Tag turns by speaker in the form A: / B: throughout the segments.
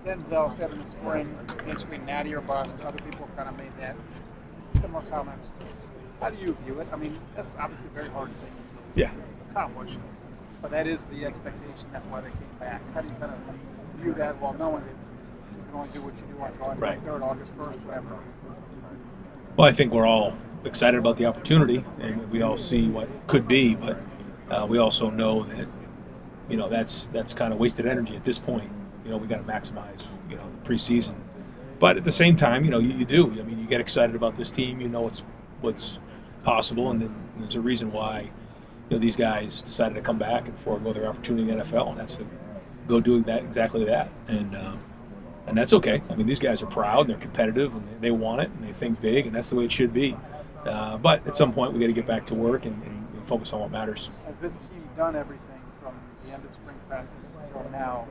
A: Denzel said in the spring, basically natty or bust. Other people kind of made that similar comments. How do you view it? I mean, that's obviously a very hard thing to accomplish, but that is the expectation. That's why they came back. How do you kind of view that while knowing that you can only do what you do on July 23rd, August 1st, whatever?
B: Well, I think we're all excited about the opportunity, and we all see what could be, but we also know that, that's kind of wasted energy at this point. We got to maximize, the preseason. But at the same time, you do. I mean, you get excited about this team. You know what's possible, and there's a reason why, these guys decided to come back and forego their opportunity in the NFL, and that's to go doing exactly that. And that's okay. I mean, these guys are proud, and they're competitive, and they want it, and they think big, and that's the way it should be. But at some point, we got to get back to work and focus on what matters.
A: Has this team done everything from the end of spring practice until now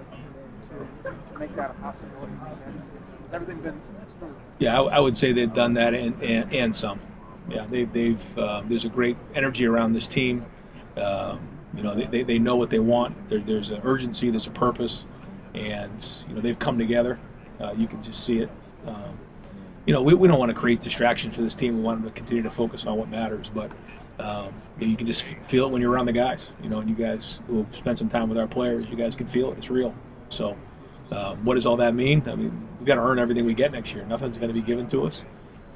A: to make that a possibility? Has everything been smooth?
B: Yeah, I would say they've done that and some. Yeah, they've there's a great energy around this team. They know what they want. There's an urgency, there's a purpose, and they've come together. You can just see it. We don't want to create distraction for this team. We want them to continue to focus on what matters. But you can just feel it when you're around the guys. And you guys who have spent some time with our players, you guys can feel it. It's real. So what does all that mean? I mean, we've got to earn everything we get next year. Nothing's going to be given to us.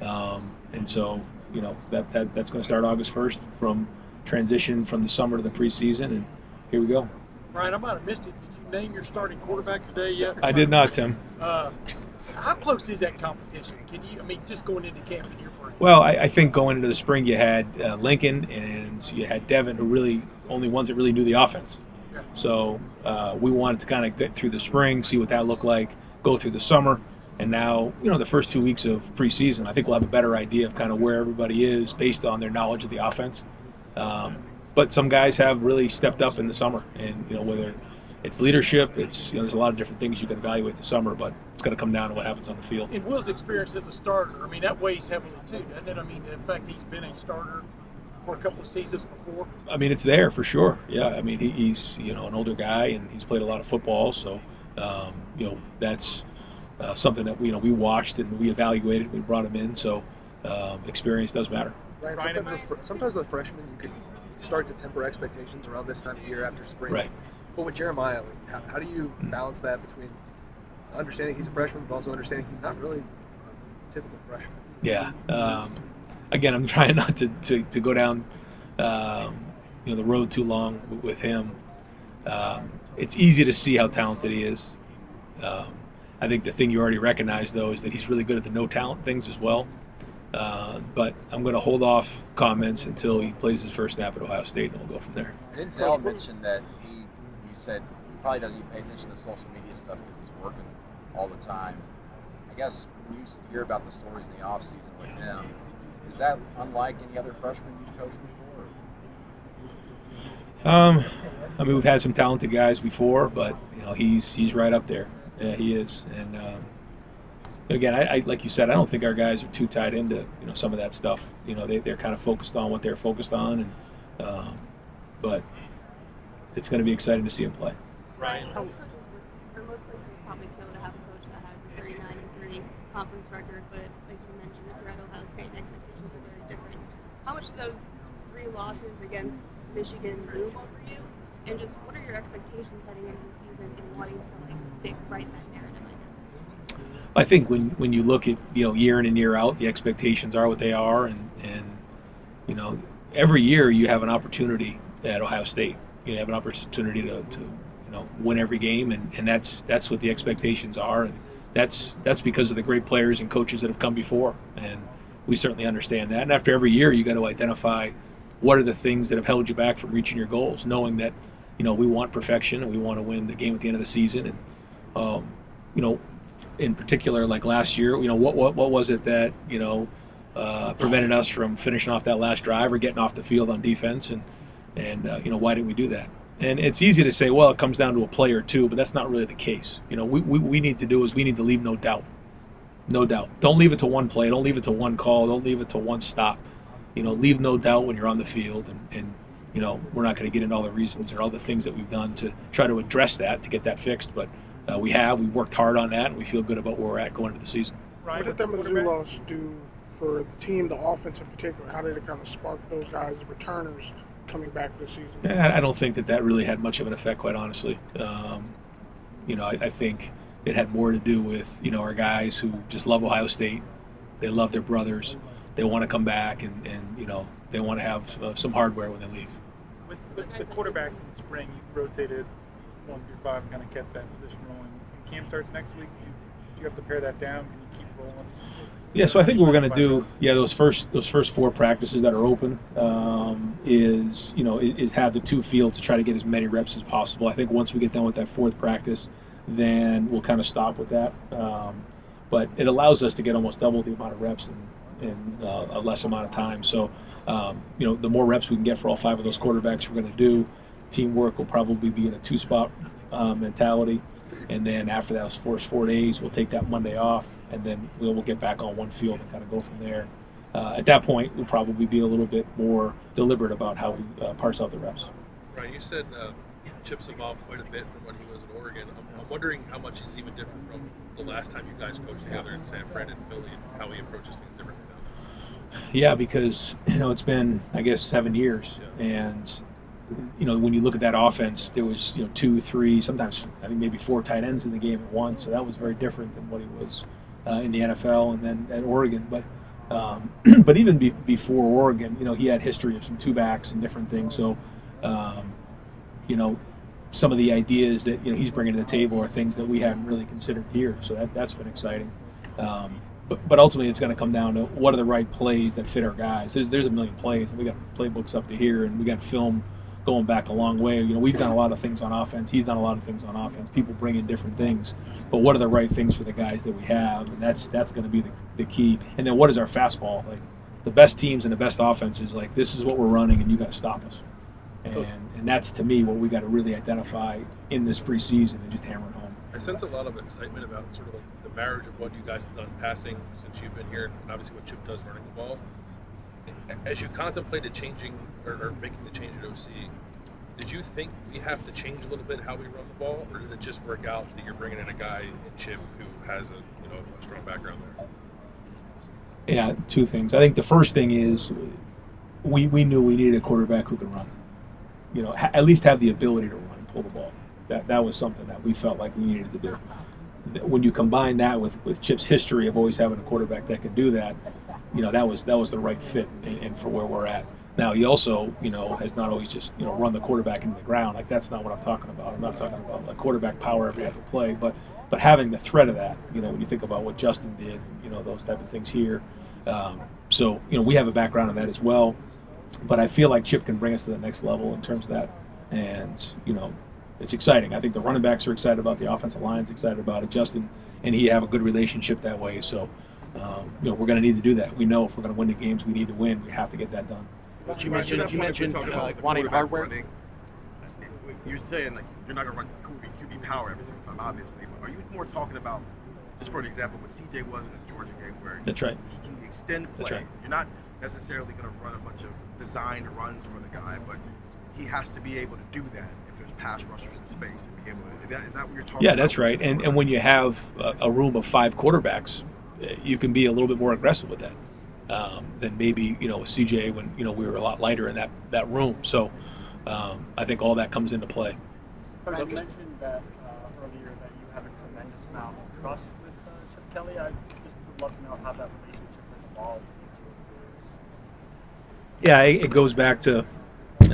B: And so, that's going to start August 1st from transition from the summer to the preseason. And here we go.
C: Ryan, I might have missed it. Did you name your starting quarterback today yet?
B: I did not, Tim.
C: How close is that competition? Just going into camp in your brain?
B: Well, I think going into the spring you had Lincoln and you had Devin, who really only ones that really knew the offense.
C: Yeah.
B: So we wanted to kind of get through the spring, see what that looked like, go through the summer, and now the first 2 weeks of preseason, I think we'll have a better idea of kind of where everybody is based on their knowledge of the offense. But some guys have really stepped up in the summer, and whether it's leadership, it's there's a lot of different things you can evaluate in the summer, but it's going to come down to what happens on the field.
C: In Will's experience as a starter, I mean, that weighs heavily too, doesn't it? I mean, in fact, he's been a starter for a couple of seasons before.
B: I mean, it's there for sure. Yeah, I mean, he's an older guy and he's played a lot of football, so that's something that we watched and we evaluated. We brought him in, so experience does matter.
D: Ryan, sometimes as a freshman, you can start to temper expectations around this time of year after spring.
B: Right.
D: But with Jeremiah, how do you balance that between understanding he's a freshman, but also understanding he's not really a typical freshman?
B: Yeah. Again, I'm trying not to go down the road too long with him. It's easy to see how talented he is. I think the thing you already recognize, though, is that he's really good at the no-talent things as well. But I'm going to hold off comments until he plays his first snap at Ohio State, and we'll go from there.
E: Denzel mentioned that he said he probably doesn't pay attention to social media stuff because he's working all the time. I guess when you hear about the stories in the offseason with him, is that unlike any other freshman you've coached before?
B: I mean, we've had some talented guys before, but he's right up there. Yeah, he is. And again, I like you said, I don't think our guys are too tied into some of that stuff. They're kind of focused on what they're focused on, and but it's going to be exciting to see him play.
F: Ryan, most places probably feel to have a coach that has a 39-3 conference record, but like you mentioned, if you're at Ohio State, expectations are very different. How much do those 3 losses against Michigan loom over you? And just what are your expectations heading into the season and wanting to write that narrative, I guess?
B: I think when you look at year in and year out, the expectations are what they are, and every year you have an opportunity at Ohio State. You have an opportunity to win every game, and that's what the expectations are, and that's because of the great players and coaches that have come before, and we certainly understand that. And after every year, you got to identify what are the things that have held you back from reaching your goals, knowing that we want perfection and we want to win the game at the end of the season. And in particular, like last year, what was it that prevented us from finishing off that last drive or getting off the field on defense, and why didn't we do that? And it's easy to say, well, it comes down to a play or two, but that's not really the case. We need to do is we need to leave no doubt. No doubt. Don't leave it to one play. Don't leave it to one call. Don't leave it to one stop. Leave no doubt when you're on the field, and we're not going to get into all the reasons or all the things that we've done to try to address that, to get that fixed, but we worked hard on that, and we feel good about where we're at going into the season.
G: What did that Mizzou loss do for the team, the offense in particular? How did it kind of spark those guys, the returners, coming back for the season?
B: I don't think that really had much of an effect, quite honestly. I think it had more to do with, our guys who just love Ohio State. They love their brothers. They want to come back, and they want to have some hardware when they leave.
H: With the quarterbacks in the spring, you rotated 1 through 5 and kind of kept that position rolling. When camp starts next week, do you have to pare that down? Can you keep rolling?
B: Yeah, so I think what we're going to do, those first 4 practices that are open, is have the 2 fields to try to get as many reps as possible. I think once we get done with that 4th practice, then we'll kind of stop with that. But it allows us to get almost double the amount of reps in a less amount of time. So, the more reps we can get for all 5 of those quarterbacks we're going to do, teamwork will probably be in a 2-spot mentality. And then after those first 4 days, we'll take that Monday off, and then we'll get back on one field and kind of go from there. At that point, we'll probably be a little bit more deliberate about how we parse out the reps.
I: Right, you said Chip's evolved quite a bit from when he was in Oregon. I'm wondering how much he's even different from the last time you guys coached together in San Fran and Philly, and how he approaches things differently now.
B: Yeah, because it's been, I guess, 7 years, and when you look at that offense, there was 2, 3, sometimes I think maybe 4 tight ends in the game at once. So that was very different than what he was in the NFL and then at Oregon. But even before Oregon, he had history of some 2-backs and different things. So some of the ideas that he's bringing to the table are things that we haven't really considered here. So that's been exciting. But ultimately, it's going to come down to what are the right plays that fit our guys. There's a million plays, and we got playbooks up to here, and we got film going back a long way. We've done a lot of things on offense. He's done a lot of things on offense. People bring in different things, but what are the right things for the guys that we have? And that's going to be the key. And then what is our fastball? Like the best teams and the best offenses, like this is what we're running, and you got to stop us. And that's to me what we got to really identify in this preseason and just hammer it home.
I: I sense a lot of excitement about sort of like the marriage of what you guys have done passing since you've been here, and obviously what Chip does running the ball. As you contemplated changing or making the change at OC, did you think we have to change a little bit how we run the ball, or did it just work out that you're bringing in a guy in Chip who has a strong background there?
B: Yeah, 2 things. I think the first thing is we knew we needed a quarterback who could run. At least have the ability to run and pull the ball. That was something that we felt like we needed to do. When you combine that with Chip's history of always having a quarterback that could do that, that was the right fit and for where we're at. Now he also, has not always just run the quarterback into the ground. Like that's not what I'm talking about. I'm not talking about like quarterback power every other play, but having the threat of that. When you think about what Justin did, those type of things here. So we have a background in that as well. But I feel like Chip can bring us to the next level in terms of that, and it's exciting. I think the running backs are excited about the offensive line's excited about it. Justin and he have a good relationship that way. So we're going to need to do that. We know if we're going to win the games we need to win, we have to get that done.
J: You mentioned wanting hardware.
K: You're saying like you're not going to run QB power every single time, obviously. But are you more talking about, just for an example, what CJ was in the Georgia game, where
B: that's right,
K: he can extend plays.
B: Right.
K: You're not necessarily going to run a bunch of designed runs for the guy, but he has to be able to do that if there's pass rushers in his face. And be able to, is that what you're talking about?
B: Yeah, that's right. And when you have a room of 5 quarterbacks, you can be a little bit more aggressive with that than maybe with CJ when we were a lot lighter in that room. So I think all that comes into play.
L: You mentioned that earlier that you have a tremendous amount of trust with Chip Kelly. I just would love to know how that relationship has evolved.
B: Yeah, it goes back to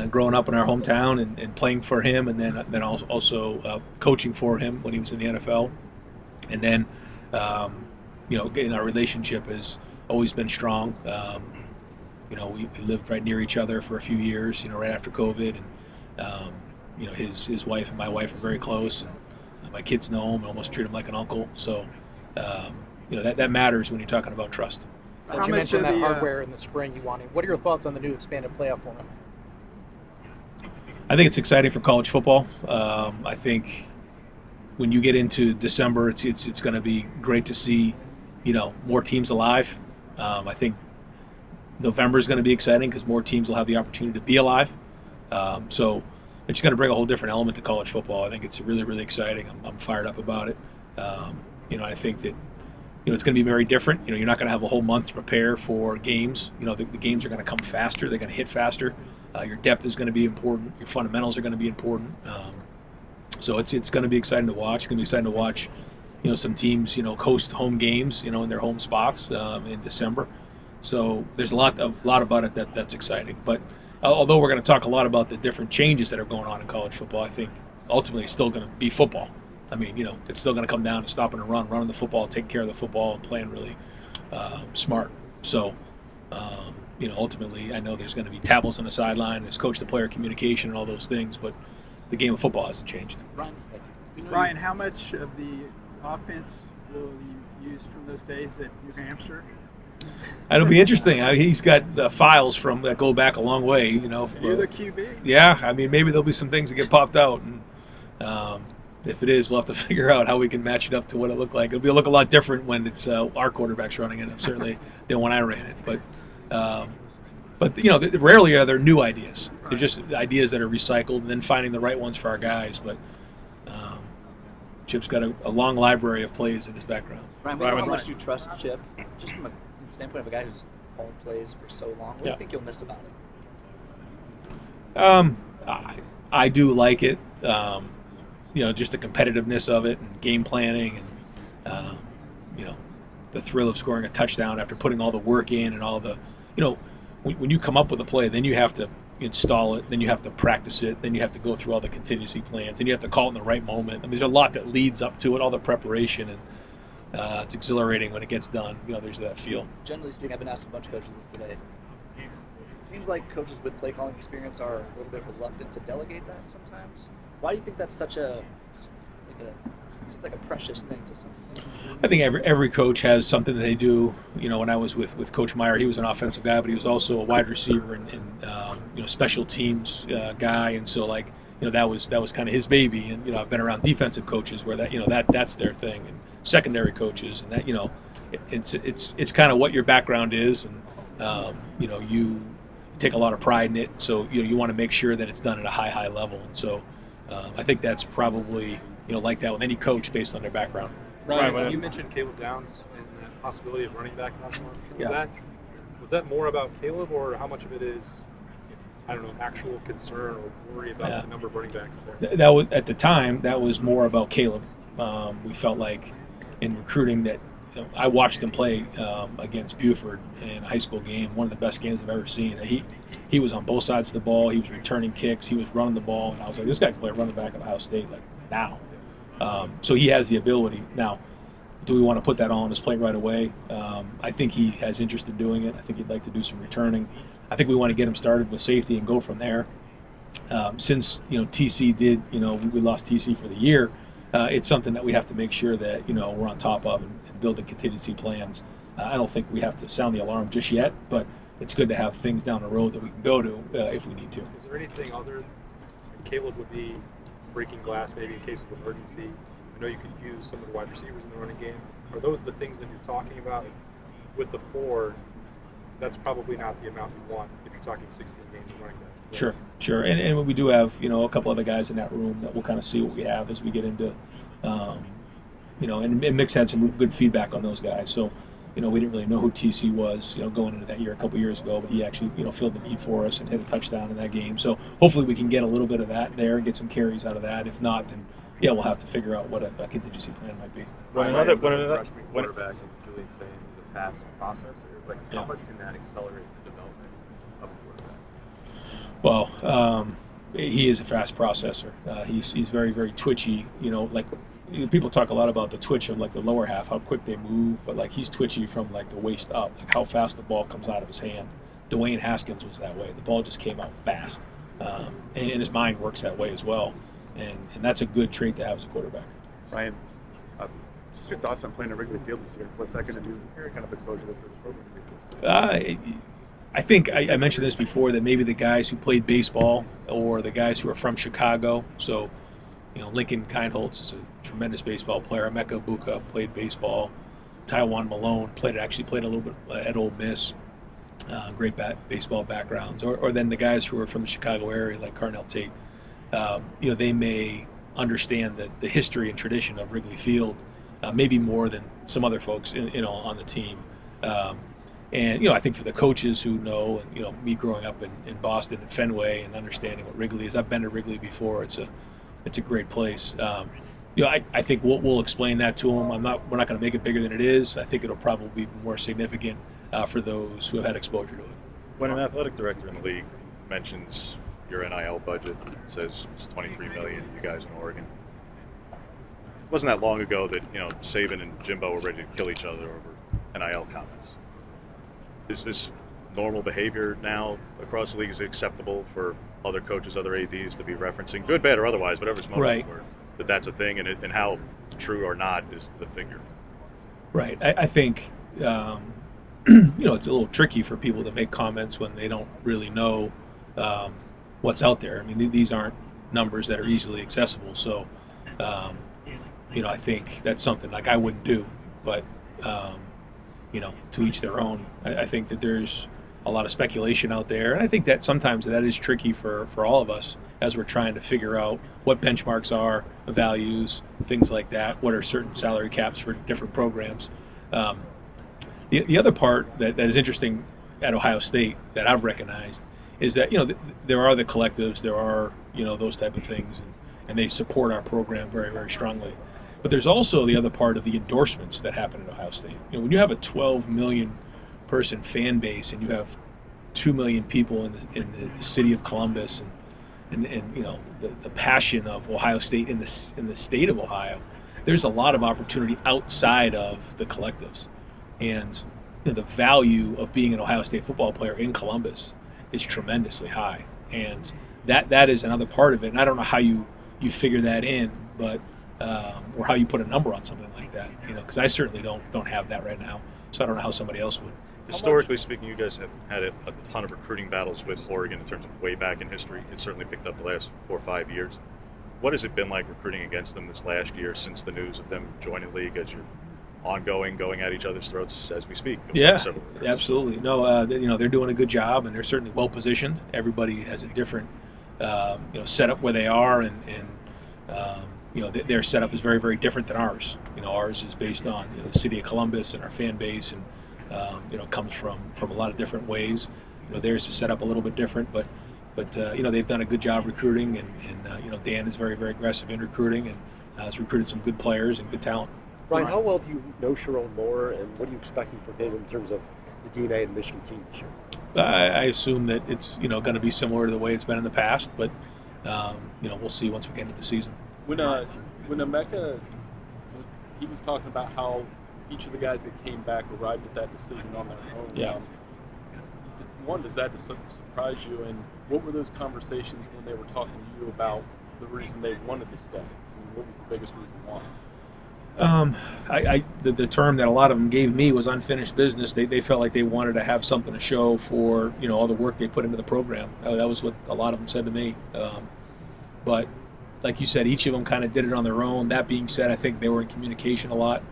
B: growing up in our hometown and playing for him, and then also coaching for him when he was in the NFL, and then getting our relationship has always been strong. We lived right near each other for a few years, right after COVID, and his wife and my wife are very close, and my kids know him and almost treat him like an uncle. So that matters when you're talking about trust.
J: You mentioned that hardware in the spring you wanted. What are your thoughts on the new expanded playoff format?
B: I think it's exciting for college football. I think when you get into December, it's going to be great to see, more teams alive. I think November is going to be exciting because more teams will have the opportunity to be alive. So, it's going to bring a whole different element to college football. I think it's really, really exciting. I'm fired up about it. I think that it's going to be very different. You're not going to have a whole month to prepare for games. The games are going to come faster. They're going to hit faster. Your depth is going to be important. Your fundamentals are going to be important. So it's going to be exciting to watch. It's going to be exciting to watch, some teams, host home games, in their home spots in December. So there's a lot about it that's exciting. But although we're going to talk a lot about the different changes that are going on in college football, I think ultimately it's still going to be football. I mean, it's still going to come down to stopping and running the football, taking care of the football, and playing really smart. So, ultimately, I know there's going to be tables on the sideline, there's coach-to-player communication and all those things, but the game of football hasn't changed.
M: Ryan, how much of the offense will you use from those days at New Hampshire?
B: It'll be interesting. He's got the files that go back a long way.
M: You're the QB.
B: Yeah, I mean, maybe there'll be some things that get popped out, and if it is, we'll have to figure out how we can match it up to what it looked like. It'll look a lot different when it's our quarterbacks running it, certainly than when I ran it. But rarely are there new ideas. They're just ideas that are recycled, and then finding the right ones for our guys. But Chip's got a long library of plays in his background.
N: Ryan, how much do you trust Chip, just from a standpoint of a guy who's called plays for so long? What do you think you'll miss about it?
B: I do like it. Just the competitiveness of it and game planning and, the thrill of scoring a touchdown after putting all the work in and all the, when you come up with a play, then you have to install it, then you have to practice it, then you have to go through all the contingency plans, and you have to call it in the right moment. I mean, there's a lot that leads up to it, all the preparation, and it's exhilarating when it gets done. There's that feel.
N: Generally speaking, I've been asking a bunch of coaches this today. It seems like coaches with play calling experience are a little bit reluctant to delegate that sometimes. Why do you think that's such it seems like a precious thing to some?
B: I think every coach has something that they do. When I was with Coach Meyer, he was an offensive guy, but he was also a wide receiver and special teams guy, and so that was kind of his baby. And I've been around defensive coaches where that's their thing, and secondary coaches, and that it's kind of what your background is, and you take a lot of pride in it. So you want to make sure that it's done at a high level, and so. I think that's probably like that with any coach based on their background.
O: Ryan, you mentioned Caleb Downs and that possibility of running back last month. Was that more about Caleb, or how much of it is, actual concern or worry about the number of running backs there?
B: That was at the time. That was more about Caleb. We felt like in recruiting that I watched him play against Buford in a high school game, one of the best games I've ever seen. He was on both sides of the ball. He was returning kicks. He was running the ball. And I was like, this guy can play running back at Ohio State now. So he has the ability. Now, do we want to put that all on his plate right away? I think he has interest in doing it. I think he'd like to do some returning. I think we want to get him started with safety and go from there. Since TC did, we lost TC for the year. It's something that we have to make sure that we're on top of and building contingency plans. I don't think we have to sound the alarm just yet, but it's good to have things down the road that we can go to if we need to.
O: Is there anything other? Caleb would be breaking glass maybe in case of emergency. I know you could use some of the wide receivers in the running game. Are those the things that you're talking about with the 4? That's probably not the amount you want if you're talking 16 games of running back.
B: Sure. And we do have a couple other guys in that room that we'll kind of see what we have as we get into. And Mick's had some good feedback on those guys. So, we didn't really know who TC was, going into that year a couple years ago, but he actually, filled the need for us and hit a touchdown in that game. So hopefully we can get a little bit of that there, get some carries out of that. If not, then we'll have to figure out what a contingency plan might be.
P: Another freshman quarterback, like Julian saying, is a fast processor. How much can that accelerate the development of a quarterback?
B: Well, he is a fast processor. He's very, very twitchy. People talk a lot about the twitch of the lower half, how quick they move, but he's twitchy from the waist up, how fast the ball comes out of his hand. Dwayne Haskins was that way. The ball just came out fast, and his mind works that way as well, and that's a good trait to have as a quarterback.
P: Ryan, just your thoughts on playing at Wrigley Field this year? What's that going to do? What kind of exposure for this program?
B: I think I mentioned this before, that maybe the guys who played baseball or the guys who are from Chicago, so Lincoln Kindholtz is a tremendous baseball player. Emeka Buka played baseball. Taiwan Malone played a little bit at Ole Miss. Great baseball backgrounds. Or then the guys who are from the Chicago area, like Carnell Tate. they may understand the history and tradition of Wrigley Field, maybe more than some other folks on the team. And I think for the coaches who know, and me growing up in Boston and Fenway and understanding what Wrigley is, I've been to Wrigley before. It's a great place. I think we'll explain that to them. We're not going to make it bigger than it is. I think it'll probably be more significant for those who have had exposure to it.
Q: When an athletic director in the league mentions your NIL budget, says it's $23 million, you guys in Oregon, it wasn't that long ago that Saban and Jimbo were ready to kill each other over NIL comments. Is this normal behavior now across the league? Is it acceptable for other coaches, other ADs to be referencing, good, bad, or otherwise, whatever's motive, that that's a thing, and how true or not is the figure?
B: Right. I think it's a little tricky for people to make comments when they don't really know what's out there. I mean, these aren't numbers that are easily accessible. So, I think that's something like I wouldn't do. But, to each their own. I think that there's a lot of speculation out there. And I think that sometimes that is tricky for all of us as we're trying to figure out what benchmarks are, values, things like that. What are certain salary caps for different programs? The other part that is interesting at Ohio State that I've recognized is that, there are the collectives, there are, those type of things, and they support our program very, very strongly. But there's also the other part of the endorsements that happen at Ohio State. When you have a 12 million person fan base and you have 2 million people in the city of Columbus and the passion of Ohio State in the state of Ohio, there's a lot of opportunity outside of the collectives. And the value of being an Ohio State football player in Columbus is tremendously high. And that is another part of it. And I don't know how you figure that in, but or how you put a number on something like that, because I certainly don't have that right now. So I don't know how somebody else would.
Q: Historically speaking, you guys have had a ton of recruiting battles with Oregon in terms of way back in history. It's certainly picked up the last 4 or 5 years. What has it been like recruiting against them this last year since the news of them joining the league, as you're going at each other's throats as we speak?
B: Yeah, absolutely. No, they're doing a good job, and they're certainly well positioned. Everybody has a different setup where they are, and their setup is very, very different than ours. Ours is based on the city of Columbus and our fan base, and comes from a lot of different ways. Theirs is set up a little bit different, but they've done a good job recruiting, and Dan is very, very aggressive in recruiting, and has recruited some good players and good talent.
R: Ryan, how well do you know Sharon Moore, and what are you expecting from him in terms of the DNA of the Michigan team this year?
B: I assume that it's going to be similar to the way it's been in the past, but we'll see once we get into the season.
S: When Emeka, he was talking about how each of the guys that came back arrived at that decision on their own.
B: Yeah.
S: One, does that surprise you? And what were those conversations when they were talking to you about the reason they wanted to stay? What was the biggest reason why?
B: The term that a lot of them gave me was unfinished business. They felt like they wanted to have something to show for all the work they put into the program. That was what a lot of them said to me. But like you said, each of them kind of did it on their own. That being said, I think they were in communication a lot.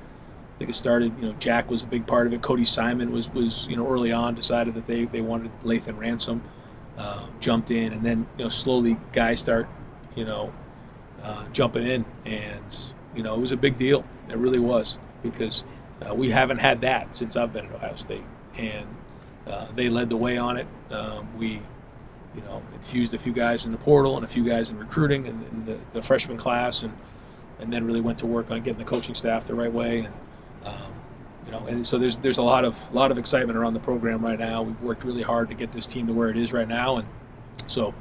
B: I think it started, Jack was a big part of it. Cody Simon was early on decided that they wanted Lathan Ransom, jumped in, and then slowly guys start jumping in, and it was a big deal. It really was, because we haven't had that since I've been at Ohio State, and they led the way on it. We infused a few guys in the portal and a few guys in recruiting and in the freshman class, and then really went to work on getting the coaching staff the right way. And so there's a lot of excitement around the program right now. We've worked really hard to get this team to where it is right now, and so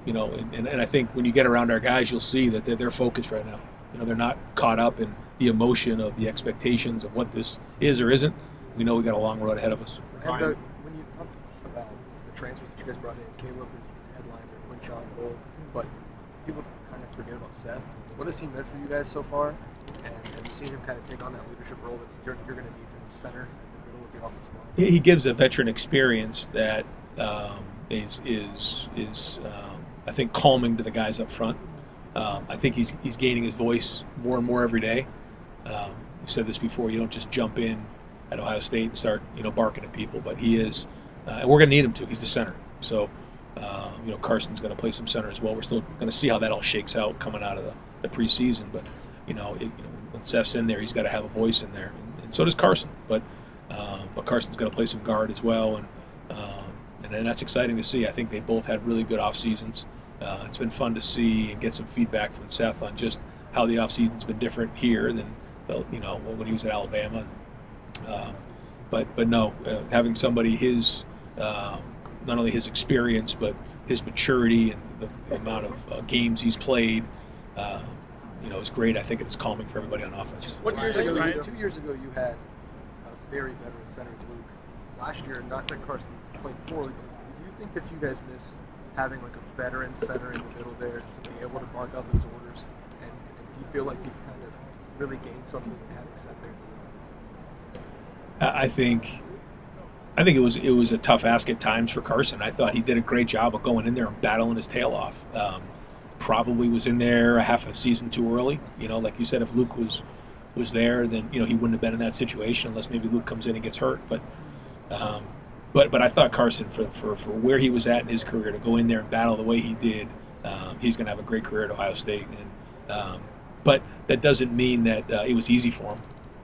B: and I think when you get around our guys, you'll see that they're focused right now. They're not caught up in the emotion of the expectations of what this is or isn't. We know we got a long road ahead of us.
D: And when you talk about the transfers that you guys brought in, Caleb is headliner, Quinchon, Gold, but people kind of forget about Seth. What has he meant for you guys so far? And have you seen him kind of take on that leadership role that you're going to need from the center at the middle of the offensive line?
B: He gives a veteran experience that is I think calming to the guys up front. I think he's gaining his voice more and more every day. I've said this before. You don't just jump in at Ohio State and start barking at people, but he is, and we're going to need him to. He's the center, so Carson's going to play some center as well. We're still going to see how that all shakes out coming out of the preseason. But when Seth's in there, he's got to have a voice in there, and so does Carson. But Carson's going to play some guard as well, and that's exciting to see. I think they both had really good off seasons. It's been fun to see and get some feedback from Seth on just how the off season's been different here than when he was at Alabama. But no, having somebody his not only his experience but his maturity and the amount of games he's played, is great. I think it's calming for everybody on offense.
D: 2 years ago, you had a very veteran center, Luke. Last year, not that Carson played poorly, but do you think that you guys missed having like a veteran center in the middle there to be able to bark out those orders? And do you feel like you've kind of really gained something in having Seth there in the middle?
B: I think it was a tough ask at times for Carson. I thought he did a great job of going in there and battling his tail off. Probably was in there a half a season too early. Like you said, if Luke was there, then he wouldn't have been in that situation unless maybe Luke comes in and gets hurt. But I thought Carson, for where he was at in his career, to go in there and battle the way he did, he's going to have a great career at Ohio State. But that doesn't mean that it was easy for him.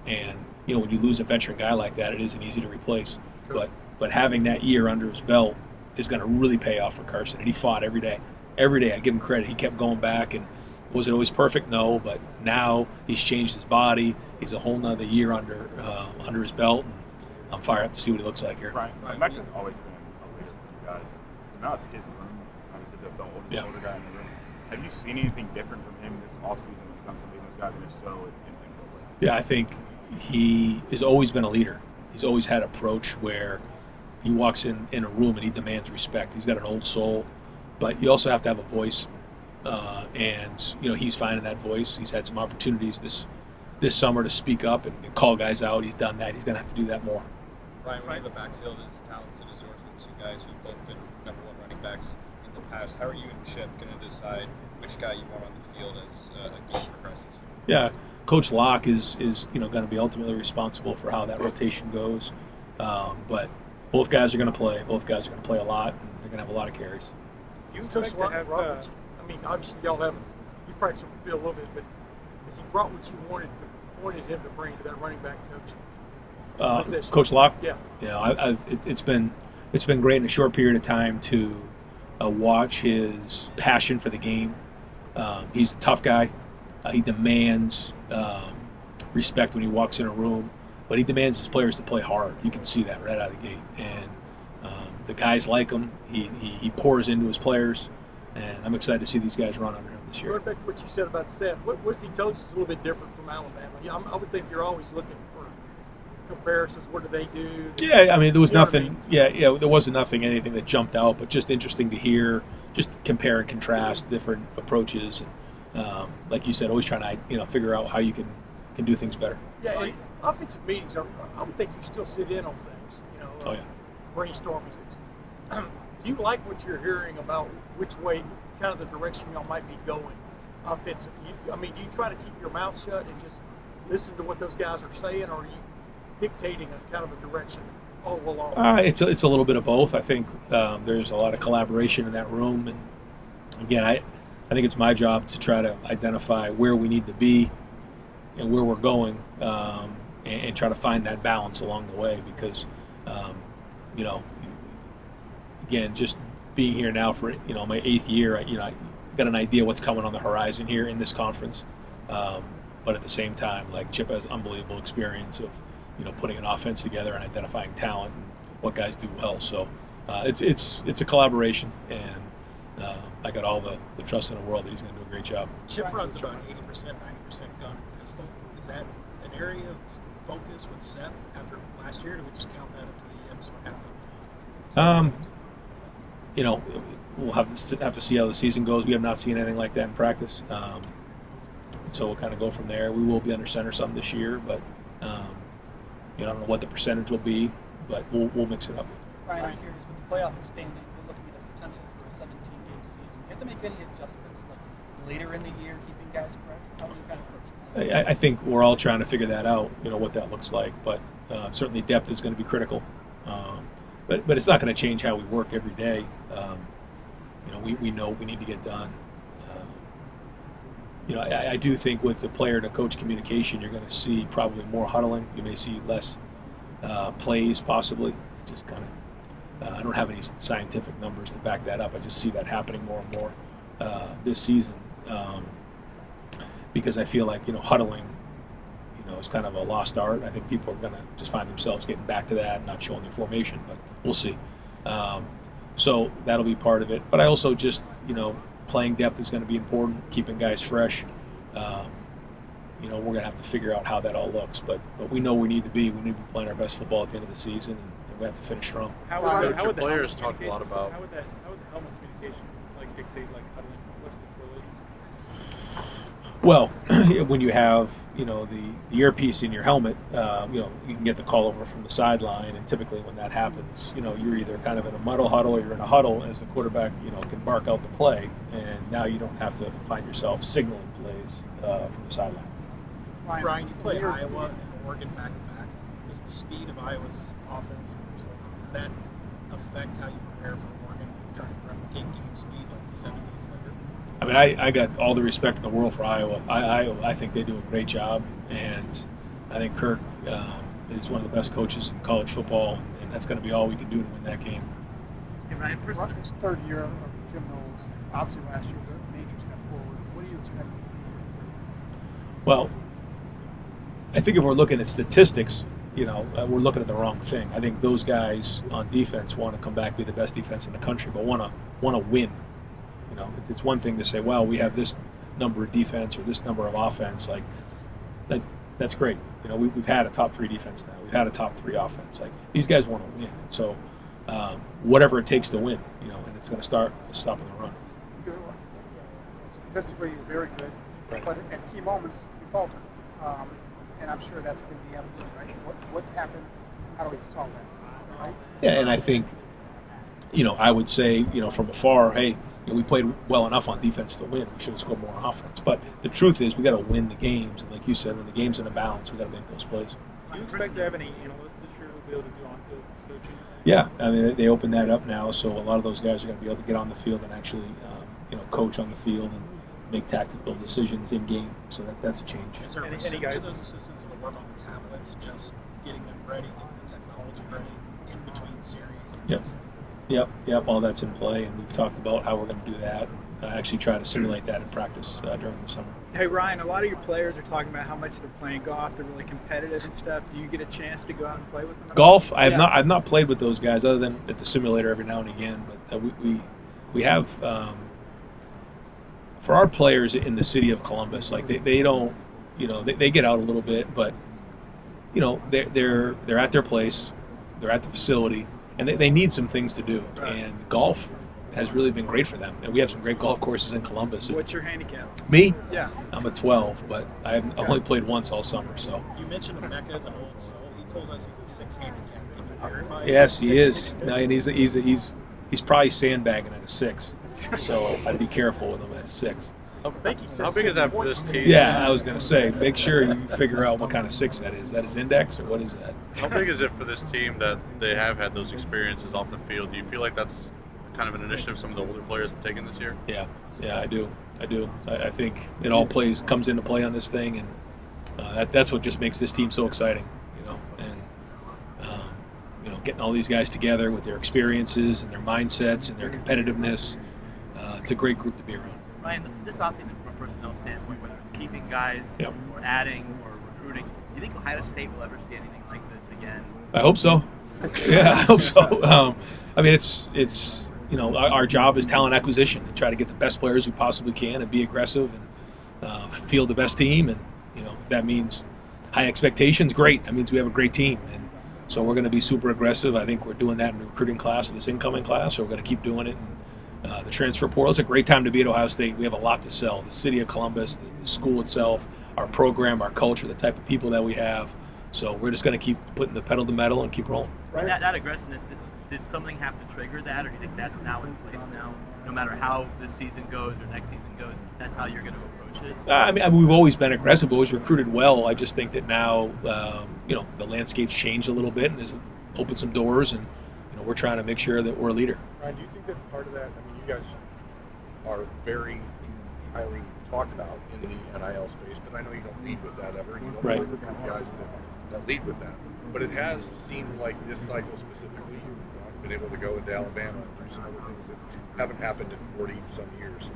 B: And when you lose a veteran guy like that, it isn't easy to replace. Sure. But having that year under his belt is going to really pay off for Carson. And he fought every day. Every day, I give him credit. He kept going back, and was it always perfect? No, but now he's changed his body. He's a whole nother year under his belt. And I'm fired up to see what he looks like here.
T: Right. Mecca's always been a leader for you guys. Now it's his room. Obviously, the older guy in the room. Have you seen anything different from him this offseason when it comes to leading those guys? And if so, in what way?
B: Yeah, I think he has always been a leader. He's always had an approach where he walks in a room and he demands respect. He's got an old soul, but you also have to have a voice. And he's finding that voice. He's had some opportunities this summer to speak up and call guys out. He's done that. He's going to have to do that more.
U: Ryan, when the backfield is talented as yours with two guys who've both been number one running backs in the past, how are you and Chip going to decide which guy you want on the field as a game progresses?
B: Yeah, Coach Locke is going to be ultimately responsible for how that rotation goes. But both guys are going to play. Both guys are going to play a lot, and they're going to have a lot of carries.
C: You expect to have Roberts. Obviously, y'all haven't. You practiced on the field a little bit, but has he brought what you wanted him to bring to that running back coach?
B: Coach Locke.
C: Yeah.
B: It's been great in a short period of time to watch his passion for the game. He's a tough guy. He demands respect when he walks in a room, but he demands his players to play hard. You can see that right out of the gate, and the guys like him. He pours into his players, and I'm excited to see these guys run under him this year.
C: Going back to what you said about Seth, what's he told you is a little bit different from Alabama? I would think you're always looking for comparisons. What do they do?
B: Yeah, there was nothing. There wasn't anything that jumped out, but just interesting to hear, just compare and contrast different approaches. And, like you said, always trying to figure out how you can do things better.
C: Yeah, and offensive meetings I would think you still sit in on things. Brainstorming. Do you like what you're hearing about which way, kind of the direction y'all might be going offensively? Do you try to keep your mouth shut and just listen to what those guys are saying, or are you dictating a kind of a direction all along?
B: It's a little bit of both. I think there's a lot of collaboration in that room, and again, I think it's my job to try to identify where we need to be and where we're going, and try to find that balance along the way. Because again, just being here now for my 8th year, I got an idea what's coming on the horizon here in this conference. But at the same time, like Chip has unbelievable experience of putting an offense together and identifying talent and what guys do well. So it's a collaboration, and I got all the trust in the world that he's going to do a great job.
C: Chip runs about 80%, 90% gun and pistol. Is that an area of focus with Seth after last year? Or do we just count that up to the M's? What happened?
B: We'll have to see how the season goes. We have not seen anything like that in practice, so we'll kind of go from there. We will be under center some this year, but I don't know what the percentage will be, but we'll mix it up.
J: Ryan, I'm curious, with the playoff expanding, we're looking at the potential for a 17-game season. Do you have to make any adjustments later in the year, keeping guys fresh? How do you kind of approach it?
B: I think we're all trying to figure that out, what that looks like. But certainly depth is going to be critical. But it's not going to change how we work every day. we know we need to get done. I do think with the player to coach communication, you're going to see probably more huddling. You may see less plays, possibly. Just kind of, I don't have any scientific numbers to back that up. I just see that happening more and more this season because I feel like huddling, is kind of a lost art. I think people are going to just find themselves getting back to that and not showing their formation, but we'll see. So that'll be part of it. But I also just, playing depth is going to be important, keeping guys fresh. We're going to have to figure out how that all looks. But we know we need to be playing our best football at the end of the season, and we have to finish strong.
H: How would the players talk a lot about? How would the helmet communication dictate huddling? What's the correlation?
B: Well, when you have the earpiece in your helmet, you can get the call over from the sideline, and typically when that happens, you're either kind of in a muddle huddle or you're in a huddle as the quarterback, can bark out the play, and now you don't have to find yourself signaling plays from the sideline.
J: Brian, you play Iowa and Oregon back to back. Does the speed of Iowa's offense, does that affect how you prepare for Oregon, trying to replicate game speed like the 70s later?
B: I mean, I got all the respect in the world for Iowa. I think they do a great job, and I think Kirk is one of the best coaches in college football, and that's going to be all we can do to win that game.
G: Hey, Ryan, his third year of Jim Knowles, obviously last year was a major step forward. What do you expect from his third year?
B: Well, I think if we're looking at statistics, we're looking at the wrong thing. I think those guys on defense want to come back, be the best defense in the country, but want to win. It's one thing to say, well, we have this number of defense or this number of offense. Like that's great. We've had a top 3 defense now. We've had a top 3 offense. Like these guys want to win. And so whatever it takes to win, and it's going to start stopping the run.
G: Good one. Statistically, you're very good,
B: right. But
G: at key moments you falter, and I'm sure that's been the emphasis, right? What happened? How do we solve that? Right?
B: Yeah, and I think I would say from afar, hey. We played well enough on defense to win. We should have scored more on offense. But the truth is, we got to win the games. And like you said, when the game's in a balance, we got to make those plays.
H: Do you expect to have any analysts this year who will be able to do on-field coaching?
B: Yeah, I mean they opened that up now, so a lot of those guys are going to be able to get on the field and actually, coach on the field and make tactical decisions in game. So that's a change.
J: Is there a percentage of those assistants that will work on the tablets, just getting them ready, getting the technology ready in between series?
B: Yep. All that's in play, and we've talked about how we're going to do that. Actually, try to simulate that in practice during the summer.
M: Hey Ryan, a lot of your players are talking about how much they're playing golf. They're really competitive and stuff. Do you get a chance to go out and play with them?
B: Golf? I've not played with those guys other than at the simulator every now and again. But we have for our players in the city of Columbus, like they don't, they get out a little bit, but they're at their place, they're at the facility. And they need some things to do, and golf has really been great for them. And we have some great golf courses in Columbus.
M: What's your handicap?
B: Me?
M: Yeah.
B: I'm a 12, but I've only played once all summer. So.
J: You mentioned Emeka as an old soul. He told us he's a 6 handicap. Can you verify?
B: Yes, he is. No, and he's probably sandbagging at a 6. So I'd be careful with him at a 6.
S: How big is that for this team?
B: Yeah, I was going to say, make sure you figure out what kind of 6 that is. Is that his index, or what is that?
S: How big is it for this team that they have had those experiences off the field? Do you feel like that's kind of an initiative some of the older players have taken this year?
B: Yeah, I do. I think it all comes into play on this thing, and that's what just makes this team so exciting, and getting all these guys together with their experiences and their mindsets and their competitiveness. It's a great group to be around.
A: Ryan, this offseason from a personnel standpoint, whether it's keeping guys or adding or recruiting, do you think Ohio State will ever see anything like this again?
B: I hope so. Yeah, I hope so. I mean, it's our job is talent acquisition and try to get the best players we possibly can and be aggressive and field the best team. And if that means high expectations, great. That means we have a great team, and so we're going to be super aggressive. I think we're doing that in the recruiting class, this incoming class, so we're going to keep doing it. The transfer portal. It's a great time to be at Ohio State. We have a lot to sell. The city of Columbus, the school itself, our program, our culture, the type of people that we have. So we're just going to keep putting the pedal to the metal and keep rolling.
A: Right. That aggressiveness, did something have to trigger that, or do you think that's now in place now? No matter how this season goes or next season goes, that's how you're going to approach it?
B: I mean, we've always been aggressive, always recruited well. I just think that now, the landscape's changed a little bit and has opened some doors, and we're trying to make sure that we're a leader.
C: Ryan, do you think that part of that, I mean, you guys
E: are very highly talked about in the NIL space, but I know you don't lead with that ever, and you don't
B: Right.
E: really recruit guys that lead with that. But it has seemed like this cycle specifically, you've been able to go into Alabama and do some other things that haven't happened in 40-some years.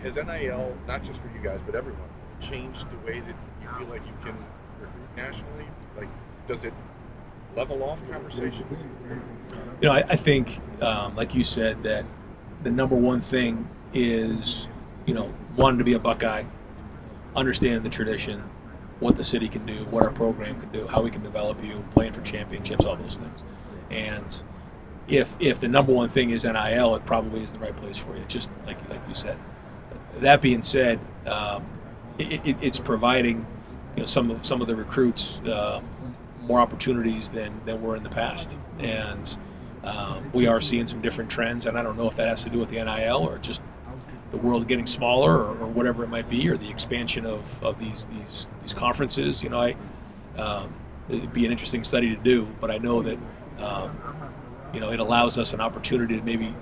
E: Has NIL, not just for you guys, but everyone, changed the way that you feel like you can recruit nationally? Like, does it level off conversations?
B: You know, I think, like you said, that the number one thing is, you know, wanting to be a Buckeye, understanding the tradition, what the city can do, what our program can do, how we can develop you, playing for championships, all those things. And if the number one thing is NIL, it probably is the right place for you, just like you said. That being said, it's providing, you know, some of the recruits more opportunities than were in the past, and we are seeing some different trends. And I don't know if that has to do with the NIL or just the world getting smaller or whatever it might be, or the expansion of these conferences. You know, it'd be an interesting study to do, but I know that you know, it allows us an opportunity to maybe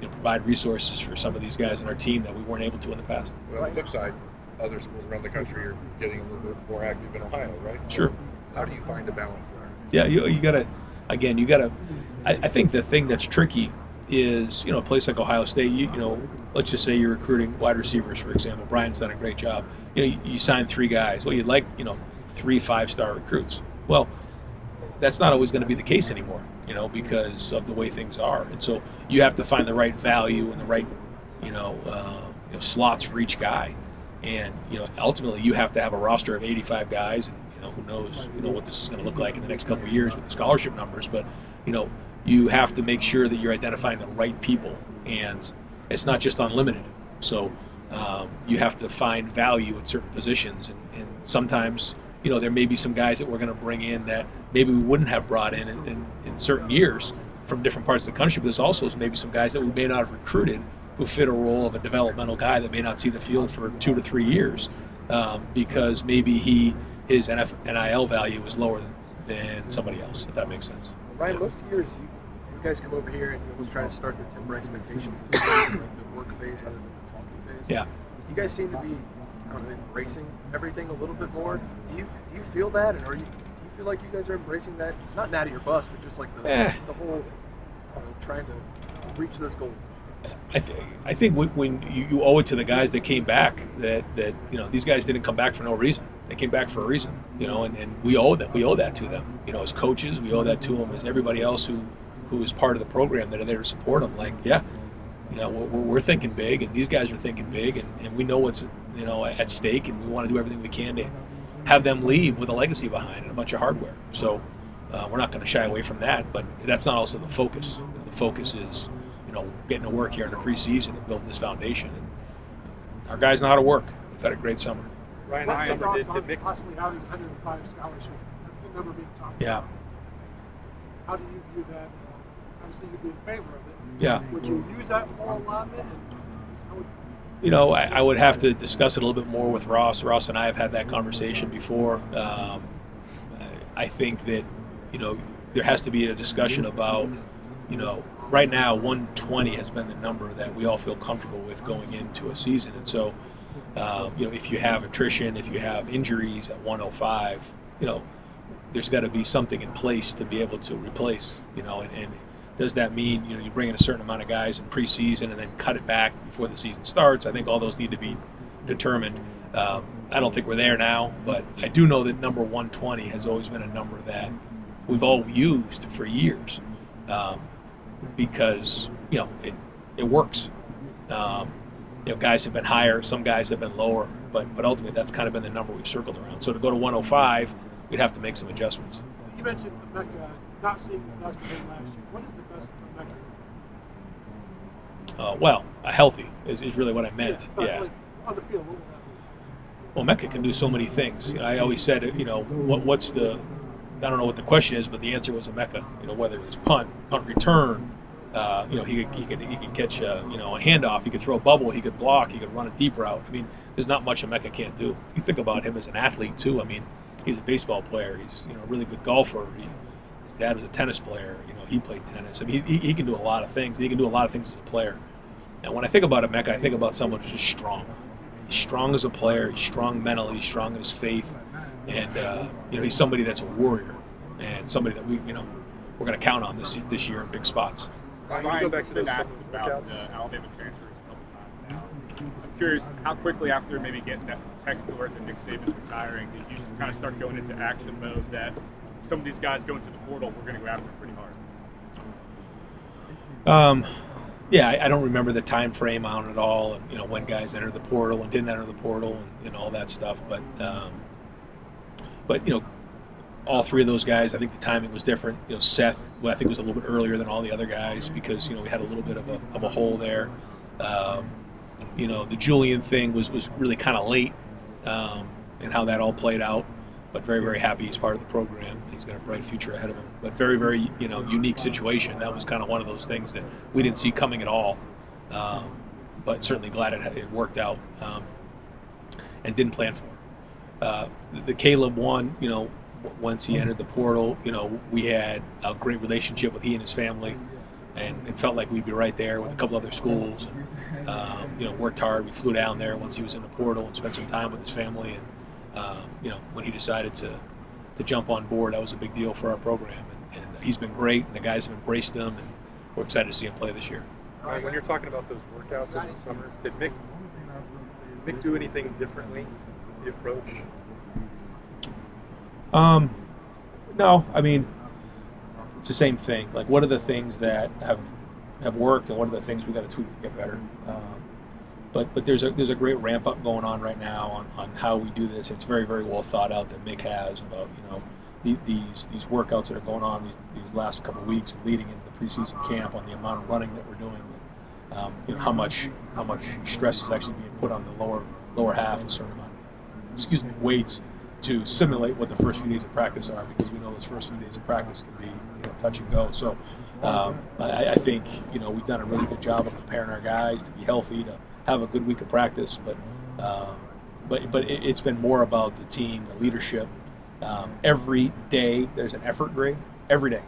B: provide resources for some of these guys in our team that we weren't able to in the past.
E: Well, on the flip side, other schools around the country are getting a little bit more active in Ohio, right?
B: Sure.
E: So how do you find a balance there?
B: Yeah, you gotta. I think the thing that's tricky is, you know, a place like Ohio State. You know, let's just say you're recruiting wide receivers, for example. Brian's done a great job. You know, you sign 3 guys. Well, you'd like, you know, 3 5-star recruits. Well, that's not always going to be the case anymore, you know, because of the way things are. And so you have to find the right value and the right, slots for each guy. And, you know, ultimately you have to have a roster of 85 guys, and, you know, who knows, you know, what this is going to look like in the next couple of years with the scholarship numbers. But, you know, you have to make sure that you're identifying the right people, and it's not just unlimited. So you have to find value at certain positions, and sometimes, you know, there may be some guys that we're going to bring in that maybe we wouldn't have brought in certain years from different parts of the country, but there's also maybe some guys that we may not have recruited who fit a role of a developmental guy that may not see the field for 2 to 3 years because maybe his NIL value is lower than somebody else, if that makes sense.
D: Ryan, most years you guys come over here and you always try to start the temper expectations as like the work phase rather than the talking phase.
B: Yeah.
D: You guys seem to be embracing everything a little bit more. Do you feel that, and do you feel like you guys are embracing that? Not out of your bus, but just like the whole trying to reach those goals.
B: I think when you owe it to the guys that came back that you know, these guys didn't come back for no reason. They came back for a reason, you know, and we owe that to them. You know, as coaches, we owe that to them, as everybody else who is part of the program that are there to support them. Like, yeah, you know, we're thinking big, and these guys are thinking big, and we know what's, you know, at stake, and we want to do everything we can to have them leave with a legacy behind and a bunch of hardware. So we're not going to shy away from that, but that's not also the focus. The focus is, you know, getting to work here in the preseason and building this foundation. And our guys know how to work. We've had a great summer.
G: Ryan, that summer did possibly having 105 scholarship. That's the number being talked
B: Yeah.
G: about. How do you view that? Obviously, you'd be in favor of it.
B: Yeah.
G: Would you use that fall allotment?
B: You know, I would have to discuss it a little bit more with Ross. Ross and I have had that conversation before. I think that, you know, there has to be a discussion about, you know, right now 120 has been the number that we all feel comfortable with going into a season. And so, you know, if you have attrition, if you have injuries at 105, you know, there's got to be something in place to be able to replace, you know, and does that mean, you know, you bring in a certain amount of guys in preseason and then cut it back before the season starts? I think all those need to be determined. I don't think we're there now, but I do know that number 120 has always been a number that we've all used for years because, you know, it works. You know, guys have been higher, some guys have been lower, but ultimately that's kind of been the number we've circled around. So to go to 105, we'd have to make some adjustments.
G: You mentioned Mecca not seeing the best of him last year. What is the best of Mecca?
B: Well, healthy is really what I meant. Yeah.
G: Like, on the field, what would that be?
B: Well, Mecca can do so many things. You know, I always said, you know, what's the, I don't know what the question is, but the answer was a Mecca. You know, whether it was punt return, you know, he could catch a handoff, he could throw a bubble, he could block, he could run a deep route. I mean, there's not much a Mecca can't do. You think about him as an athlete too. I mean, he's a baseball player. He's, you know, a really good golfer. His dad was a tennis player. You know, he played tennis. I mean, he can do a lot of things. He can do a lot of things as a player. And when I think about it, Mecca, I think about someone who's just strong. He's strong as a player. He's strong mentally. He's strong in his faith. And, he's somebody that's a warrior and somebody that we're going to count on this year in big spots.
H: Ryan, go back to the asked about the Alabama transfers a couple times now. I'm curious, how quickly after maybe getting that text alert that Nick Saban's retiring, did you just kind of start going into action mode that some of these guys go into the portal, we're going to go after pretty hard?
B: I don't remember the time frame on it all, and when guys entered the portal and didn't enter the portal, and all that stuff. But all three of those guys, I think the timing was different. Seth, I think was a little bit earlier than all the other guys because we had a little bit of a hole there. The Julian thing was really kind of late, and how that all played out. But very, very happy he's part of the program. He's got a bright future ahead of him. But very, very, unique situation. That was kind of one of those things that we didn't see coming at all. But certainly glad it worked out and didn't plan for. The Caleb one, once he entered the portal, we had a great relationship with he and his family, and it felt like we'd be right there with a couple other schools. And, worked hard. We flew down there once he was in the portal and spent some time with his family. And when he decided to jump on board, that was a big deal for our program. And he's been great, and the guys have embraced him, and we're excited to see him play this year.
O: When you're talking about those workouts over the summer, did Mick do anything differently, the approach?
B: No, I mean, it's the same thing. Like, what are the things that have worked, and what are the things we got to tweak to get better? But there's a great ramp up going on right now on how we do this. It's very, very well thought out that Mick has about these workouts that are going on these last couple of weeks and leading into the preseason camp on the amount of running that we're doing. How much stress is actually being put on the lower half, a certain amount of weights to simulate what the first few days of practice are, because we know those first few days of practice can be touch and go. So I think we've done a really good job of preparing our guys to be healthy, to have a good week of practice, but it's been more about the team, the leadership. Every day there's an effort grade. Every day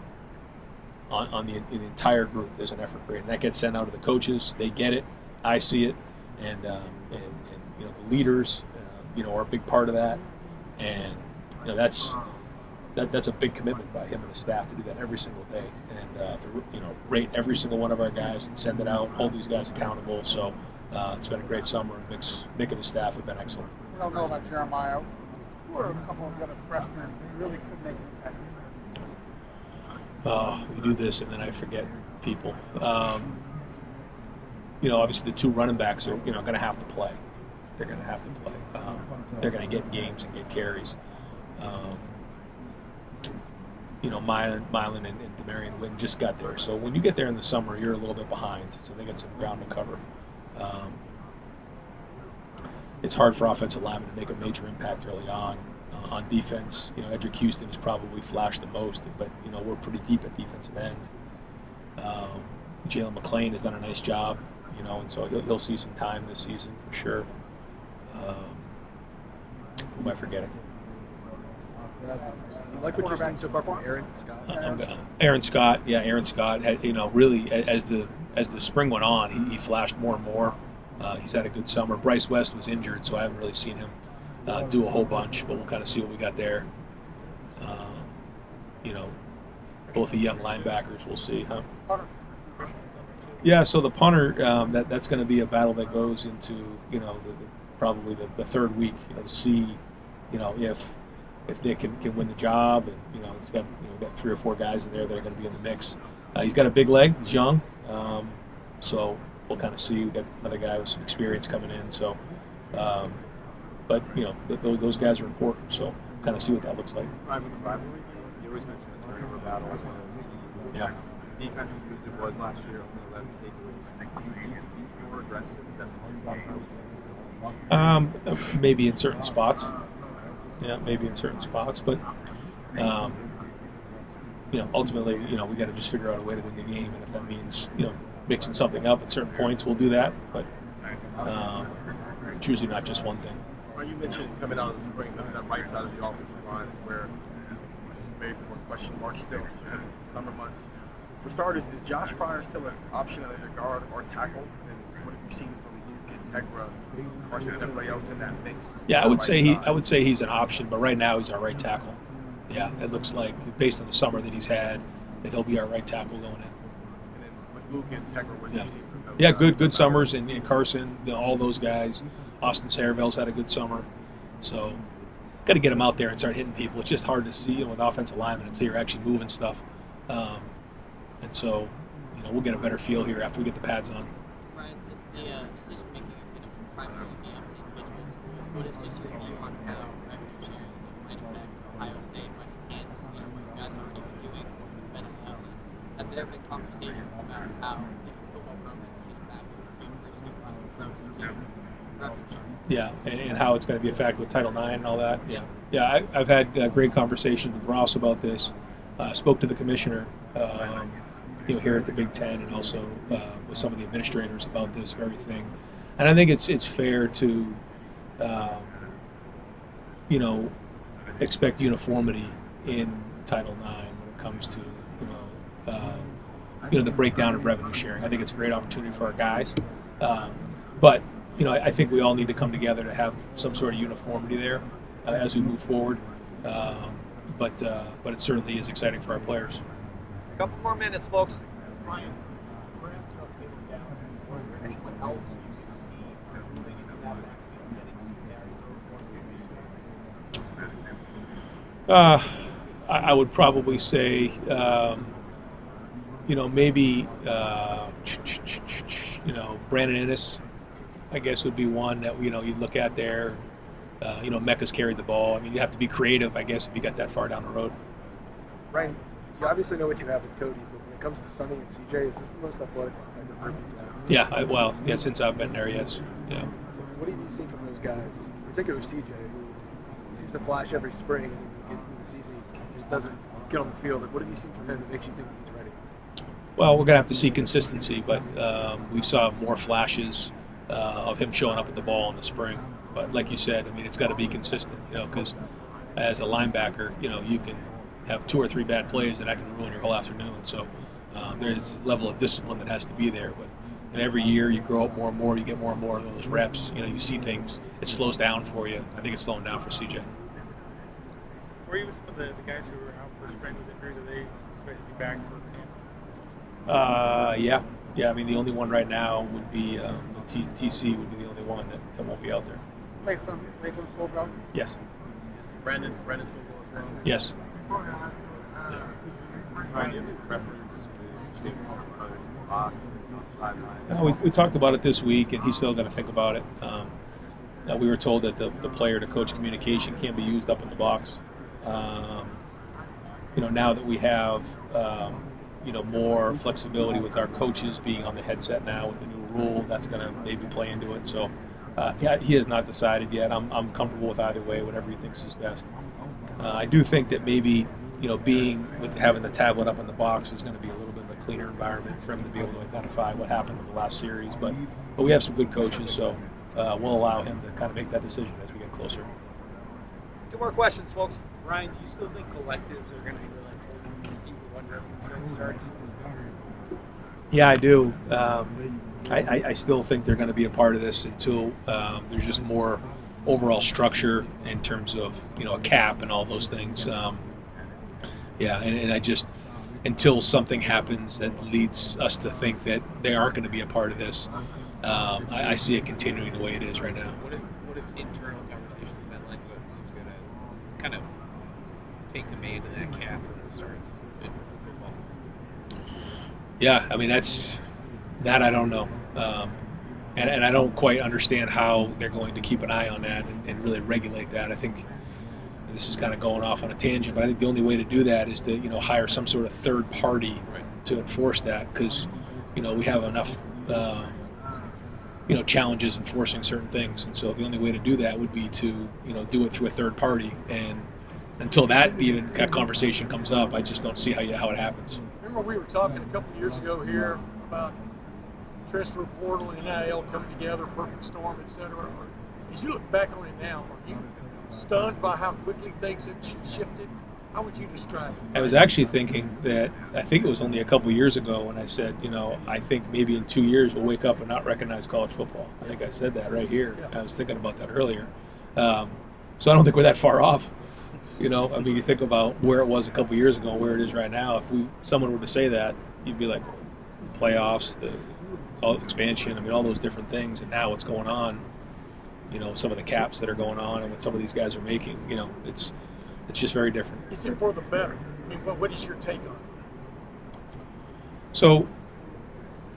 B: on the entire group there's an effort grade, and that gets sent out to the coaches. They get it. I see it, and the leaders are a big part of that, and that's a big commitment by him and his staff to do that every single day, and to rate every single one of our guys and send it out, hold these guys accountable. So it's been a great summer, and Mick and his staff have been excellent.
G: We don't know about Jeremiah. Who are a couple of the other freshmen that really could make an impact this year?
B: We do this, and then I forget people. Obviously the two running backs are going to have to play. They're going to have to play. They're going to get games and get carries. Milan and Demarion Wynn just got there. So when you get there in the summer, you're a little bit behind. So they got some ground to cover. It's hard for offensive linemen to make a major impact early on. On defense, Edric Houston has probably flashed the most, but we're pretty deep at defensive end. Jalen McClain has done a nice job, and so he'll see some time this season for sure. Who am I forgetting?
D: You like what you've seen so far from Aaron Scott?
B: Aaron Scott, yeah, Aaron Scott had, really as the spring went on, he flashed more and more. He's had a good summer. Bryce West was injured, so I haven't really seen him do a whole bunch, but we'll kind of see what we got there. Both the young linebackers, we'll see. Huh? Yeah, so the punter, that's going to be a battle that goes into probably the third week. To see if Nick can win the job, and he's got we've got 3 or 4 guys in there that are going to be in the mix. He's got a big leg. He's young, so we'll kind of see. We've got another guy with some experience coming in. So, but those guys are important. So kind of see what that looks like.
T: Right, with the rivalry game, you always mention the turnover battle as one of those keys.
B: Yeah.
T: Defense as good as it was last year, only 11 takeaways. Do you need to be more aggressive? Is that something you talk about?
B: Maybe in certain spots. Yeah, maybe in certain spots, but ultimately, we got to just figure out a way to win the game, and if that means mixing something up at certain points, we'll do that. But it's usually not just one thing.
K: Well, you mentioned coming out of the spring that right side of the offensive line is where there's maybe more question marks still as you head into the summer months. For starters, is Josh Fryer still an option at either guard or tackle? And then what have you seen from Luke and Tegra, Carson, and everybody else in that mix?
B: Yeah, I would say he's an option, but right now he's our right tackle. Yeah, it looks like based on the summer that he's had, that he'll be our right tackle going in.
K: And then with Luke and Tegra, what have you seen from those?
B: Yeah, good summers, and Carson, all those guys. Austin Saraville's had a good summer, so got to get him out there and start hitting people. It's just hard to see with offensive linemen until you're actually moving stuff, and so we'll get a better feel here after we get the pads on.
F: Ryan, since the decision making is going to primarily be up to individual schools, what is just your view on how revenue sharing running backs at Ohio State might enhance what you guys are already doing with NIL? Have there been conversations about how football programs get back to reimbursing approach to revenue sharing?
B: Yeah, and how it's going to be a factor with Title IX and all that. Yeah. I've had great conversations with Ross about this. Spoke to the commissioner, here at the Big Ten, and also with some of the administrators about this very thing. And I think it's fair to, expect uniformity in Title IX when it comes to, the breakdown of revenue sharing. I think it's a great opportunity for our guys, but. I think we all need to come together to have some sort of uniformity there as we move forward. But it certainly is exciting for our players.
V: A couple more minutes, folks.
C: Ryan, we're asking about Caleb down. Was there anyone else you could see moving into that backfield, getting some carries or
B: I would probably say, maybe, Brandon Ennis, I guess, would be one that you'd look at there. Mecca's carried the ball. I mean, you have to be creative, I guess, if you got that far down the road.
D: Ryan, you obviously know what you have with Cody, but when it comes to Sonny and CJ, is this the most athletic linebacker group you've had?
B: Yeah, since I've been there, yes. Yeah.
D: What have you seen from those guys, particularly CJ, who seems to flash every spring, and then you get into the season, he just doesn't get on the field? What have you seen from him that makes you think that he's ready?
B: Well, we're going to have to see consistency, but we saw more flashes of him showing up at the ball in the spring. But like you said, I mean, it's got to be consistent, because as a linebacker, you can have 2 or 3 bad plays and that can ruin your whole afternoon. So there's a level of discipline that has to be there. But every year you grow up more and more, you get more and more of those reps. You see things, it slows down for you. I think it's slowing down for CJ.
G: Were you with some of the guys who were out for spring with injuries? Are they expected to be back for camp?
B: Yeah. I mean, the only one right now would be TC would be the only one that won't be out there.
G: Nathan Fulgo?
B: Yes.
K: Brandon's football as well?
B: Yes.
T: Ryan, do you have any preference with Chip, whether it's in the box or on the sideline?
B: We talked about it this week, and he's still going to think about it. We were told that the player to coach communication can't be used up in the box. Now that we have more flexibility with our coaches being on the headset now with the new rule, that's going to maybe play into it. So, he has not decided yet. I'm comfortable with either way, whatever he thinks is best. I do think that maybe, being with having the tablet up in the box is going to be a little bit of a cleaner environment for him to be able to identify what happened in the last series. But we have some good coaches, so we'll allow him to kind of make that decision as we get closer.
V: 2 more questions, folks.
J: Ryan, do you still think collectives are going to be really important to keep the one revenue starts?
B: Yeah, I do. I still think they're going to be a part of this until there's just more overall structure in terms of a cap and all those things. And I just until something happens that leads us to think that they aren't going to be a part of this, I see it continuing the way it is right now.
U: What have internal conversations been like with who's going to kind of take command of that cap when it starts in football?
B: Yeah, I mean that I don't know, and I don't quite understand how they're going to keep an eye on that and really regulate that. I think this is kind of going off on a tangent, but I think the only way to do that is to hire some sort of third party to enforce that, because we have enough challenges enforcing certain things, and so the only way to do that would be to do it through a third party, and until that conversation comes up, I just don't see how it happens.
C: Remember we were talking a couple of years ago here about transfer portal and NIL coming together, perfect storm, etc. As you look back on it now, are you stunned by how quickly things have shifted How would you describe it?
B: I was actually thinking that I think it was only a couple years ago when I said, I think maybe in 2 years we'll wake up and not recognize college football. I think I said that right here.
C: Yeah.
B: I was thinking about that earlier. So I don't think we're that far off. You think about where it was a couple years ago and where it is right now. If someone were to say that, you'd be like, playoffs, all expansion, all those different things, and now what's going on, some of the caps that are going on and what some of these guys are making, it's just very different.
C: Is it for the better? What is your take on it?
B: So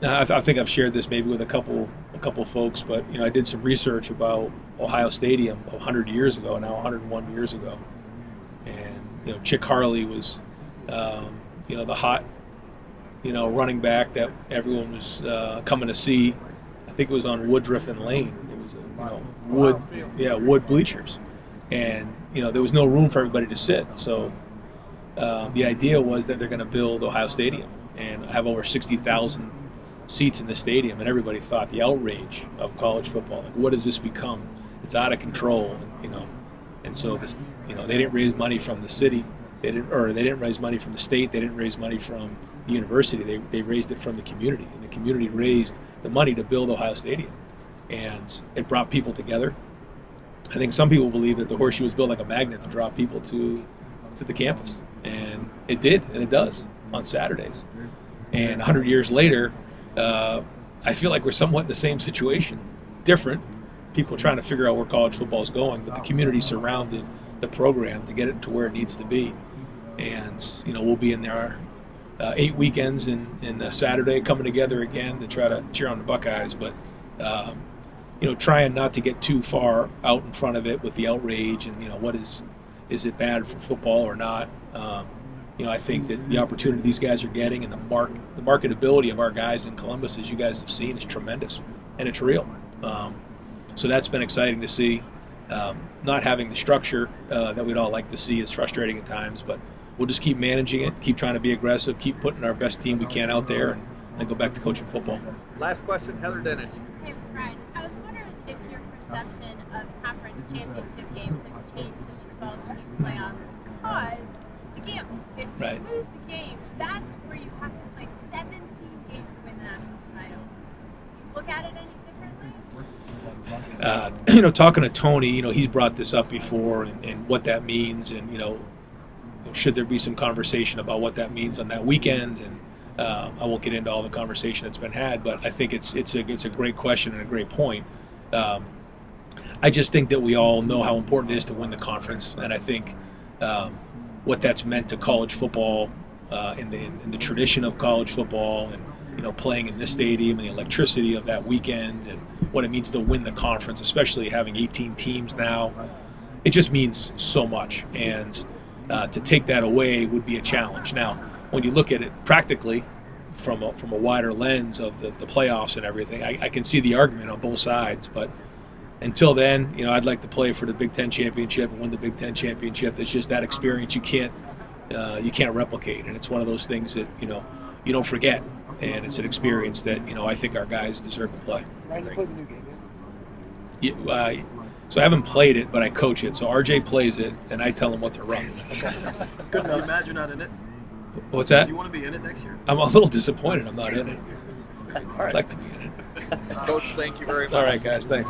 B: I think I've shared this maybe with a couple folks, but I did some research about Ohio Stadium 100 years ago, now 101 years ago, and Chick Harley was the hot running back that everyone was coming to see. I think it was on Woodruff and Lane. It was wood bleachers, and there was no room for everybody to sit. So the idea was that they're going to build Ohio Stadium and have over 60,000 seats in the stadium, and everybody thought the outrage of college football. Like, what does this become? It's out of control, and so this, they didn't raise money from the city. They didn't raise money from the state. They didn't raise money from the university. They raised it from the community, and the community raised the money to build Ohio Stadium, and it brought people together. I think some people believe that the Horseshoe was built like a magnet to draw people to the campus, and it did, and it does on Saturdays. And 100 years later, I feel like we're somewhat in the same situation, different. People trying to figure out where college football is going, but the community surrounded the program to get it to where it needs to be. And we'll be in there 8 weekends and Saturday coming together again to try to cheer on the Buckeyes, but trying not to get too far out in front of it with the outrage and what is it bad for football or not. I think that the opportunity these guys are getting and the marketability of our guys in Columbus, as you guys have seen, is tremendous, and it's real. So that's been exciting to see. Not having the structure that we'd all like to see is frustrating at times, but we'll just keep managing it, keep trying to be aggressive, keep putting our best team we can out there, and then go back to coaching football.
V: Last question, Heather Dennis.
I: Hey, Brian. I was wondering if your perception of conference championship games has changed in the 12-team playoff, because it's a gamble. If you lose the game, that's where you have to play 17 games to win the national title. Do you look at it any differently?
B: Talking to Tony, he's brought this up before and what that means, and should there be some conversation about what that means on that weekend, and I won't get into all the conversation that's been had, but I think it's a great question and a great point. I just think that we all know how important it is to win the conference, and I think what that's meant to college football in the tradition of college football, and playing in this stadium and the electricity of that weekend, and what it means to win the conference, especially having 18 teams now. It just means so much, and to take that away would be a challenge. Now, when you look at it practically from a wider lens of the playoffs and everything, I can see the argument on both sides, but until then, I'd like to play for the Big Ten championship and win the Big Ten championship. It's just that experience you can't replicate, and it's one of those things that you don't forget, and it's an experience that I think our guys deserve to play.
D: Ryan, you played the new game yet?
B: So I haven't played it, but I coach it. So RJ plays it, and I tell him what to run.
V: Good enough. You mad you're not in it?
B: What's that?
V: Do you want to be in it next year?
B: I'm a little disappointed I'm not in it.
V: All right.
B: I'd like to be in it.
V: Coach, thank you very much.
B: All right, guys. Thanks.